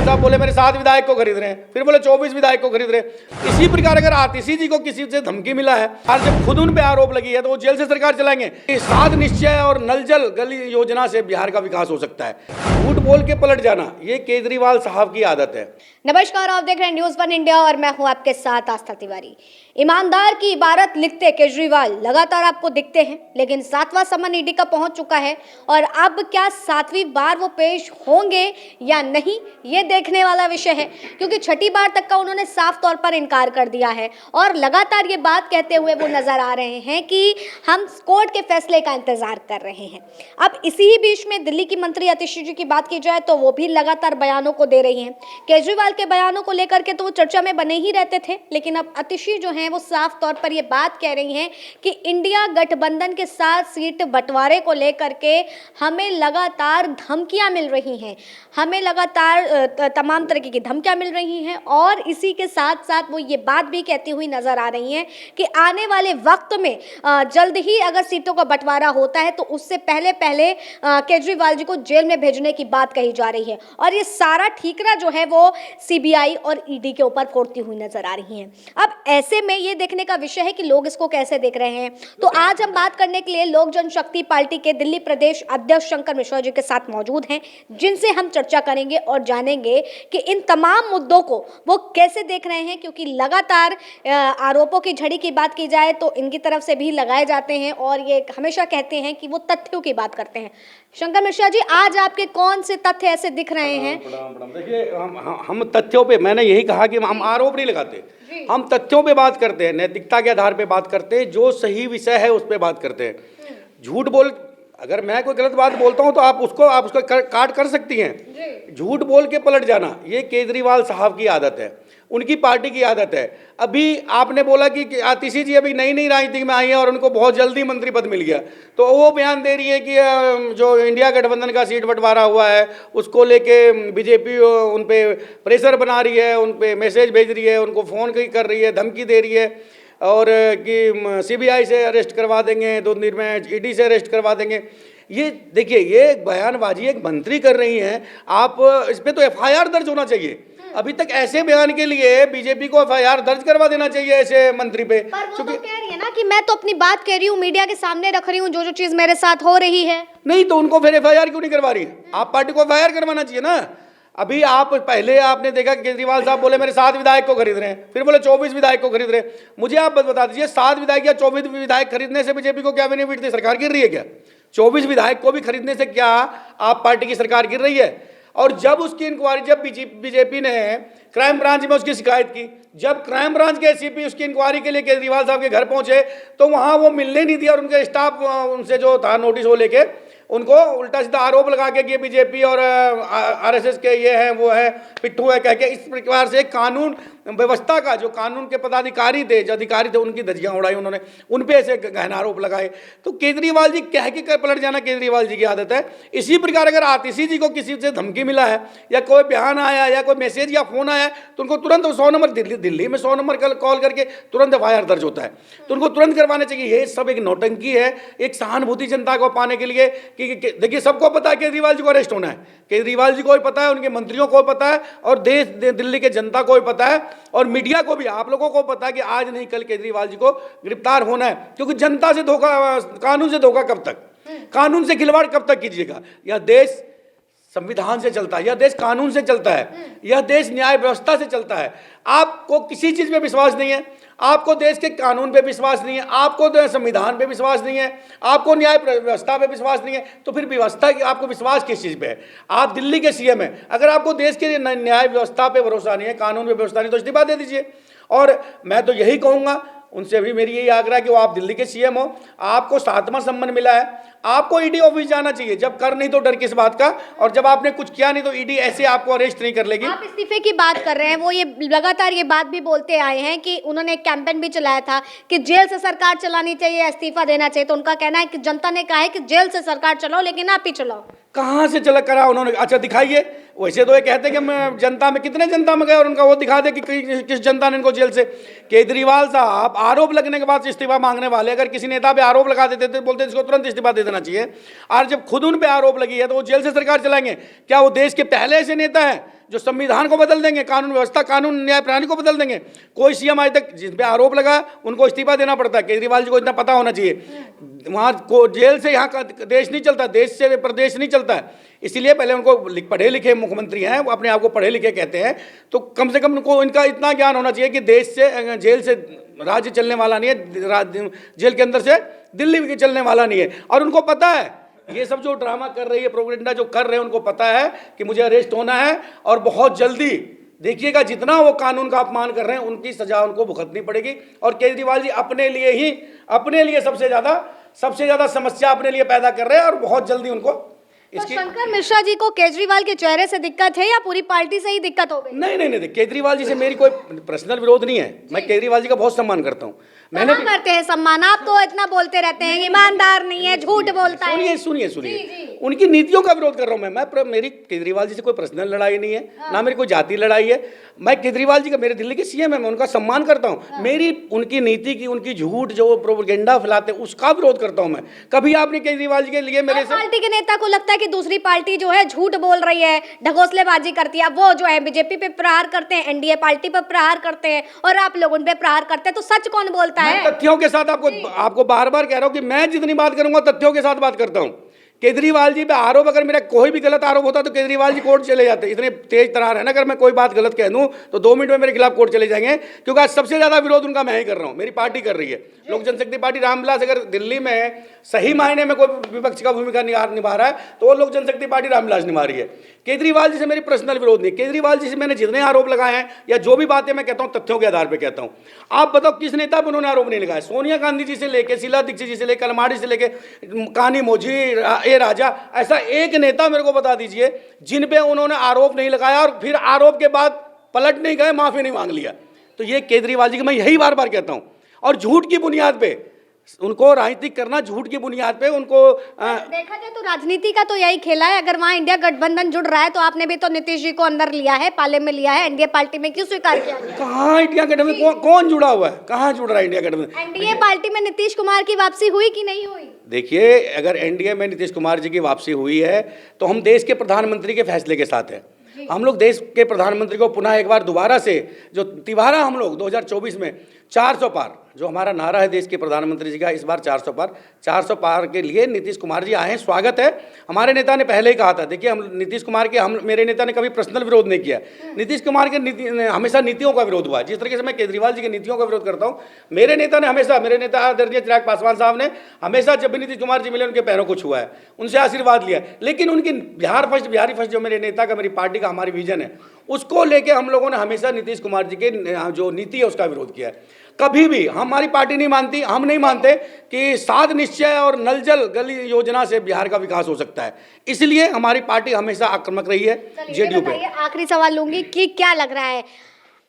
केजरीवाल साहब बोले मेरे 7 विधायक को खरीद रहे हैं, फिर बोले 24 विधायक को खरीद रहे हैं। इसी प्रकार अगर आतिशी जी को किसी से धमकी मिला है और जब खुद उन पे आरोप लगी है तो वो जेल से सरकार चलाएंगे। साध निश्चय और नल जल गली योजना से बिहार का विकास हो सकता है। झूठ बोल के पलट जाना ये केजरीवाल साहब की आदत है। नमस्कार, आप देख रहे हैं न्यूज़ 1 इंडिया और मैं हूं आपके साथ आस्था तिवारी। ईमानदार की इबारत लिखते केजरीवाल लगातार आपको दिखते हैं, लेकिन 7वां समन ईडी का पहुंच चुका है और अब क्या 7वीं बार वो पेश होंगे या नहीं, ये देखने वाला विषय है, क्योंकि 6ठी बार तक का उन्होंने साफ तौर पर इनकार कर दिया है और लगातार ये बात कहते हुए वो नजर आ रहे हैं कि हम कोर्ट के फैसले का इंतजार कर रहे हैं। अब इसी ही बीच में दिल्ली की मंत्री आतिशी जी की बात की जाए तो वो भी लगातार बयानों को दे रही हैं। केजरीवाल के बयानों को लेकर के तो वो चर्चा में बने ही रहते थे, लेकिन अब आतिशी जो हैं वो साफ तौर पर ये बात कह रही हैं कि इंडिया गठबंधन के साथ सीट बंटवारे को लेकर के हमें लगातार धमकियां मिल रही हैं, हमें लगातार तमाम तरीके की धमकियां मिल रही हैं और इसी के साथ साथ वो ये बात भी कहती हुई नजर आ रही हैं कि आने वाले वक्त में जल्द ही अगर सीटों का बंटवारा होता है तो उससे पहले पहले केजरीवाल जी को जेल में भेजने की बात कही जा रही है और ये सारा ठीकरा जो है वो सीबीआई और ईडी के ऊपर फोड़ती हुई नजर आ रही हैं। अब ऐसे में ये देखने का विषय है कि लोग इसको कैसे देख रहे हैं। तो आज हम बात करने के लिए लोक जनशक्ति पार्टी के दिल्ली प्रदेश अध्यक्ष शंकर मिश्रा जी के साथ मौजूद हैं, जिनसे हम चर्चा करेंगे और जानेंगे कि इन तमाम मुद्दों को वो कैसे देख रहे हैं, क्योंकि लगातार आरोपों की झड़ी की बात की जाए तो इनकी तरफ से भी लगाए जाते हैं और ये हमेशा कहते हैं कि वो तथ्यों की बात करते हैं। शंकर मिश्रा जी, आज आपके कौन से तथ्य ऐसे दिख रहे हैं? देखिए, हम तथ्यों पे, मैंने यही कहा कि हम आरोप नहीं लगाते, हम तथ्यों पे बात करते हैं, नैतिकता के आधार पे बात करते हैं, जो सही विषय है उस पे बात करते हैं। झूठ बोल, अगर मैं कोई गलत बात बोलता हूं तो आप उसको काट कर सकती हैं। झूठ बोल के पलट जाना ये केजरीवाल साहब की आदत है, उनकी पार्टी की आदत है। अभी आपने बोला कि आतिशी जी अभी नई राजनीति में आई है और उनको बहुत जल्दी मंत्री पद मिल गया, तो वो बयान दे रही है कि जो इंडिया गठबंधन का सीट बंटवारा हुआ है उसको लेके बीजेपी उन पे प्रेशर बना रही है, उन पे मैसेज भेज रही है, उनको फ़ोन कर रही है, धमकी दे रही है और कि सीबीआई से अरेस्ट करवा देंगे 2 दिन में, ईडी से अरेस्ट करवा देंगे। ये देखिए, ये बयानबाजी एक मंत्री कर रही हैं, आप इस पर तो एफआईआर दर्ज होना चाहिए। अभी तक ऐसे बयान के लिए बीजेपी को एफआईआर दर्ज करवा देना चाहिए ऐसे मंत्री पे। पर वो तो कह रही है ना कि मैं तो अपनी बात कह रही हूँ, मीडिया के सामने रख रही हूँ जो चीज मेरे साथ हो रही है। नहीं तो उनको फिर एफआईआर क्यों नहीं करवा रही? आप पार्टी को एफआईआर करवाना चाहिए ना। अभी आप पहले आपने देखा केजरीवाल साहब बोले मेरे 7 विधायक को खरीद रहे हैं, फिर बोले 24 विधायक को खरीद रहे हैं। मुझे आप बता दीजिए, 7 विधायक या 24 विधायक खरीदने से बीजेपी को क्या बेनिफिट थी? सरकार गिर रही है क्या? 24 विधायक को भी खरीदने से क्या आप पार्टी की सरकार गिर रही है? और जब उसकी इंक्वायरी, जब बीजेपी ने क्राइम ब्रांच में उसकी शिकायत की, जब क्राइम ब्रांच के एसीपी उसकी इंक्वायरी के लिए केजरीवाल साहब के घर पहुंचे तो वहां वो मिलने नहीं दिया और उनके स्टाफ उनसे जो था नोटिस वो लेके उनको उल्टा सीधा आरोप लगा के कि बीजेपी और आरएसएस के ये हैं वो है पिट्ठू है कह के, इस प्रकार से कानून व्यवस्था का जो कानून के पदाधिकारी थे, जो अधिकारी थे, उनकी धज्जियां उड़ाई उन्होंने, उन पे ऐसे गहन आरोप लगाए। तो केजरीवाल जी कह के पलट जाना केजरीवाल जी की आदत है। इसी प्रकार अगर आतिशी जी को किसी से धमकी मिला है या कोई बयान आया या कोई मैसेज या फोन आया तो उनको तुरंत 100 नंबर, दिल्ली में 100 नंबर कॉल करके तुरंत एफआईआर दर्ज होता है, तो उनको तुरंत करवाना चाहिए। ये सब एक नौटंकी है, एक सहानुभूति जनता को पाने के लिए कि देखिए, सबको पता है केजरीवाल जी को अरेस्ट होना है, केजरीवाल जी को भी पता है, उनके मंत्रियों को पता है और दिल्ली के जनता को भी पता है और मीडिया को भी, आप लोगों को पता है कि आज नहीं कल केजरीवाल जी को गिरफ्तार होना है। क्योंकि जनता से धोखा, कानून से धोखा कब तक, कानून से खिलवाड़ कब तक कीजिएगा? यह देश संविधान से चलता है, यह देश कानून से चलता है, यह देश न्याय व्यवस्था से चलता है। आपको किसी चीज पे विश्वास नहीं है, आपको देश के कानून पे विश्वास नहीं है, आपको संविधान पे विश्वास नहीं है, आपको न्याय व्यवस्था पे विश्वास नहीं है, तो फिर व्यवस्था की आपको विश्वास किस चीज पे है? आप दिल्ली के सीएम हैं, अगर आपको देश के न्याय व्यवस्था पे भरोसा नहीं है, कानून पे व्यवस्था नहीं, तो इस्तीफा दे दीजिए। और मैं तो यही कहूंगा, उनसे भी मेरी यही आग्रह है कि वो आप दिल्ली के सीएम हो, आपको 7वां सम्मन मिला है, आपको ईडी ऑफिस जाना चाहिए। जब कर नहीं तो डर किस बात का, और जब आपने कुछ किया नहीं तो ईडी ऐसे आपको अरेस्ट नहीं कर लेगी। आप इस्तीफे की बात कर रहे हैं, वो ये लगातार ये बात भी बोलते आए हैं कि उन्होंने एक कैंपेन भी चलाया था कि जेल से सरकार चलानी चाहिए, इस्तीफा देना चाहिए। तो उनका कहना है कि जनता ने कहा है कि जेल से सरकार चलाओ, लेकिन आप ही चलाओ। कहाँ से चला करा उन्होंने? अच्छा दिखाइए। वैसे तो ये कहते हैं कि हम जनता में, कितने जनता में गए और उनका वो दिखा दे कि किस जनता ने इनको जेल से। केजरीवाल साहब आरोप लगने के बाद इस्तीफा मांगने वाले, अगर किसी नेता पे आरोप लगा देते थे, बोलते इसको तुरंत इस्तीफा दे देना चाहिए। और जब खुद उन पे आरोप लगी है तो वो जेल से सरकार चलाएंगे? क्या वो देश के पहले ऐसे नेता हैं जो संविधान को बदल देंगे, कानून व्यवस्था, कानून न्याय प्रणाली को बदल देंगे। कोई सीएम आज तक जिन पे आरोप लगा उनको इस्तीफा देना पड़ता है। केजरीवाल जी को इतना पता होना चाहिए, वहाँ को जेल से यहाँ का देश नहीं चलता, देश से प्रदेश नहीं चलता है। इसीलिए पहले उनको पढ़े लिखे मुख्यमंत्री हैं, वो अपने आप को पढ़े लिखे कहते हैं, तो कम से कम उनको इनका इतना ज्ञान होना चाहिए कि देश से, जेल से राज्य चलने वाला नहीं है, जेल के अंदर से दिल्ली के चलने वाला नहीं है। और उनको पता है ये सब जो ड्रामा कर रही है, प्रोपेगेंडा जो कर रहे हैं, उनको पता है कि मुझे अरेस्ट होना है और बहुत जल्दी देखिएगा, जितना वो कानून का अपमान कर रहे हैं उनकी सजा उनको भुगतनी पड़ेगी। और केजरीवाल जी अपने लिए सबसे ज़्यादा समस्या अपने लिए पैदा कर रहे हैं और बहुत जल्दी उनको तो शंकर मिश्रा जी को केजरीवाल के चेहरे से दिक्कत है या पूरी पार्टी से ही दिक्कत हो गई? नहीं, केजरीवाल जी से मेरी कोई पर्सनल विरोध नहीं है। मैं केजरीवाल जी का बहुत सम्मान करता हूँ। मैंने करते हैं सम्मान, आप तो इतना बोलते रहते हैं, ईमानदार नहीं है, झूठ बोलता है। सुनिए, उनकी नीतियों का विरोध कर रहा हूँ मैं मेरी केजरीवाल जी से कोई पर्सनल लड़ाई नहीं है, ना मेरी कोई जाति लड़ाई है। मैं केजरीवाल जी का, मेरे दिल्ली के सीएम है, मैं उनका सम्मान करता हूँ। मेरी उनकी नीति की, उनकी झूठ जो प्रोपेगेंडा फैलाते हैं उसका विरोध करता हूँ मैं। कभी आपने केजरीवाल जी के लिए मेरे से पार्टी के नेता को लगता है कि दूसरी पार्टी जो है झूठ बोल रही है, ढकोसलेबाजी करती है, वो जो है बीजेपी पे प्रहार करते हैं, एनडीए पार्टी पे प्रहार करते हैं और आप लोग उन पे प्रहार करते हैं, तो सच कौन बोलता है? तथ्यों के साथ आपको बार-बार कह रहा हूं कि मैं जितनी बात करूंगा तथ्यों के साथ बात करता हूं। केजरीवाल जी पे आरोप, अगर मेरा कोई भी गलत आरोप होता तो केजरीवाल जी कोर्ट चले जाते। इतने तेज तरार है ना, अगर मैं कोई बात गलत कह दूं तो 2 मिनट में मेरे खिलाफ कोर्ट चले जाएंगे, क्योंकि आज सबसे ज्यादा विरोध उनका मैं ही कर रहा हूं, मेरी पार्टी कर रही है। लोक जनशक्ति पार्टी, रामविलास अगर दिल्ली में सही मायने में कोई विपक्ष का भूमिका निभा रहा है तो वो लोक जनशक्ति पार्टी रामविलास निभा रही है। केजरीवाल जी से मेरी पर्सनल विरोध नहीं। केजरीवाल जी से मैंने जितने आरोप लगाए हैं या जो भी बातें मैं कहता हूं तथ्यों के आधार पर कहता हूं। आप बताओ किस नेता पर उन्होंने आरोप नहीं लगाया? सोनिया गांधी जी से लेकर, शीला दीक्षित जी से लेकर, कलमाड़ी से लेकर, कानी मोजी, ए राजा, ऐसा एक नेता मेरे को बता दीजिए जिन पे उन्होंने आरोप नहीं लगाया और फिर आरोप के बाद पलट नहीं गए, माफी नहीं मांग लिया। तो ये केजरीवाल जी की मैं यही बार बार कहता हूं। और झूठ की बुनियाद पे उनको राजनीतिक करना, झूठ की बुनियाद पे उनको देखा जाए तो राजनीति का तो यही खेला है। अगर वहाँ इंडिया गठबंधन जुड़ रहा है तो आपने भी तो नीतीश जी को अंदर लिया है, पाले में लिया है, एनडीए पार्टी में क्यों स्वीकार किया? कहाँ इंडिया गठबंधन कौन जुड़ा हुआ है? कहाँ जुड़ रहा है इंडिया गठबंधन? एनडीए पार्टी में नीतीश कुमार की वापसी हुई कि नहीं हुई? देखिए, अगर एनडीए में नीतीश कुमार जी की वापसी हुई है तो हम देश के प्रधानमंत्री के फैसले के साथ हैं। हम लोग देश के प्रधानमंत्री को पुनः एक बार दोबारा से, जो तिवारा हम लोग 2024 में 400 पार, जो हमारा नारा है देश के प्रधानमंत्री जी का, इस बार 400 पार के लिए नीतीश कुमार जी आए हैं, स्वागत है। हमारे नेता ने पहले ही कहा था, देखिए हम नीतीश कुमार के, मेरे नेता ने कभी पर्सनल विरोध नहीं किया। नीतीश कुमार के हमेशा नीतियों का विरोध हुआ। जिस तरीके से मैं केजरीवाल जी की नीतियों का विरोध करता हूँ, मेरे नेता आदरणीय चिराग पासवान साहब ने हमेशा जब भी नीतीश कुमार जी मिले उनके पैरों को छुआ है, उनसे आशीर्वाद लिया। लेकिन उनकी बिहारी फर्स्ट जो मेरे नेता का, मेरी पार्टी का, हमारी विजन है, उसको लेके हम लोगों ने हमेशा नीतीश कुमार जी के जो नीति है उसका विरोध किया है। कभी भी हमारी पार्टी नहीं मानती, हम नहीं मानते कि 7 निश्चय और नल जल गली योजना से बिहार का विकास हो सकता है। इसलिए हमारी पार्टी हमेशा आक्रामक रही है जेडीयू पे। आखिरी सवाल लूंगी कि क्या लग रहा है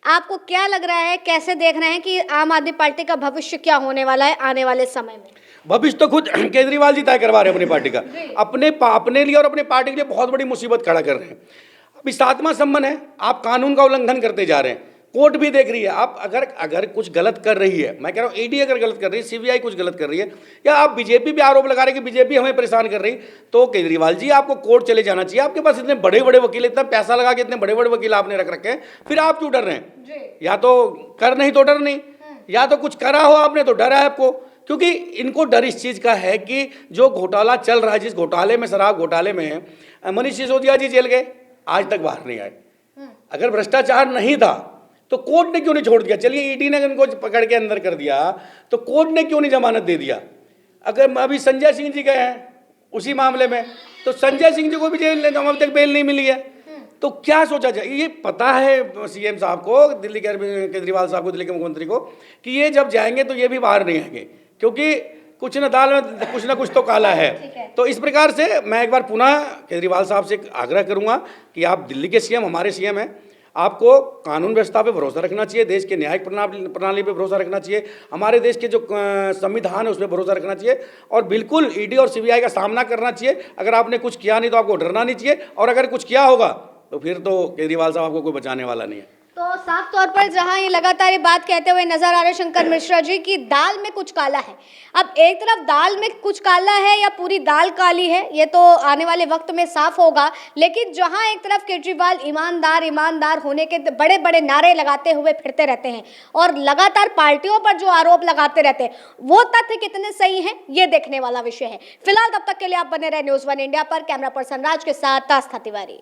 आपको, क्या लग रहा है, कैसे देख रहे हैं कि आम आदमी पार्टी का भविष्य क्या होने वाला है आने वाले समय में? भविष्य तो खुद केजरीवाल जी तय करवा रहे हैं अपनी पार्टी का। अपने लिए और अपने पार्टी के लिए बहुत बड़ी मुसीबत खड़ा कर रहे हैं। अभी 7वां सम्मन है, आप कानून का उल्लंघन करते जा रहे हैं, कोर्ट भी देख रही है। आप अगर कुछ गलत कर रही है, मैं कह रहा हूँ ईडी अगर गलत कर रही है, सीबीआई कुछ गलत कर रही है, या आप बीजेपी भी आरोप लगा रहे हैं कि बीजेपी हमें परेशान कर रही, तो केजरीवाल जी आपको कोर्ट चले जाना चाहिए। आपके पास इतने बड़े बड़े वकील, इतना पैसा लगा के इतने बड़े बड़े वकील आपने रख रखे हैं, फिर आप क्यों डर रहे हैं? या तो कर नहीं तो डर नहीं, या तो कुछ करा हो आपने तो डर है आपको। क्योंकि इनको डर इस चीज़ का है कि जो घोटाला चल रहा है, जिस घोटाले में, शराब घोटाले में मनीष सिसोदिया जी जेल गए, आज तक बाहर नहीं आए। अगर भ्रष्टाचार नहीं था तो कोर्ट ने क्यों नहीं छोड़ दिया? चलिए ईडी ने उनको पकड़ के अंदर कर दिया तो कोर्ट ने क्यों नहीं जमानत दे दिया? अगर अभी संजय सिंह जी गए हैं उसी मामले में, तो संजय सिंह जी को भी जेल, अभी तक बेल नहीं मिली है। तो क्या सोचा जाए? ये पता है सीएम साहब को, दिल्ली के केजरीवाल साहब को, दिल्ली के मुख्यमंत्री को, कि ये जब जाएंगे तो ये भी बाहर नहीं आएंगे, क्योंकि कुछ न दाल में कुछ ना कुछ तो काला है। तो इस प्रकार से मैं एक बार पुनः केजरीवाल साहब से आग्रह करूंगा कि आप दिल्ली के सीएम, हमारे सीएम हैं, आपको कानून व्यवस्था पे भरोसा रखना चाहिए, देश के न्यायिक प्रणाली पे भरोसा रखना चाहिए, हमारे देश के जो संविधान है उस पर भरोसा रखना चाहिए, और बिल्कुल ईडी और सीबीआई का सामना करना चाहिए। अगर आपने कुछ किया नहीं तो आपको डरना नहीं चाहिए, और अगर कुछ किया होगा तो फिर तो केजरीवाल साहब आपको कोई बचाने वाला नहीं है। तो साफ तौर पर जहां ये लगातार ये बात कहते हुए नजर आ रहे शंकर मिश्रा जी की दाल में कुछ काला है। अब एक तरफ दाल में कुछ काला है या पूरी दाल काली है, ये तो आने वाले वक्त में साफ होगा। लेकिन जहां एक तरफ केजरीवाल ईमानदार ईमानदार होने के बड़े बड़े नारे लगाते हुए फिरते रहते हैं और लगातार पार्टियों पर जो आरोप लगाते रहते हैं, वो तथ्य कितने सही हैं ये देखने वाला विषय है। फिलहाल तब तक के लिए आप बने रहे न्यूज़ 1 इंडिया पर। कैमरा पर्सन राज के साथ आस्था तिवारी।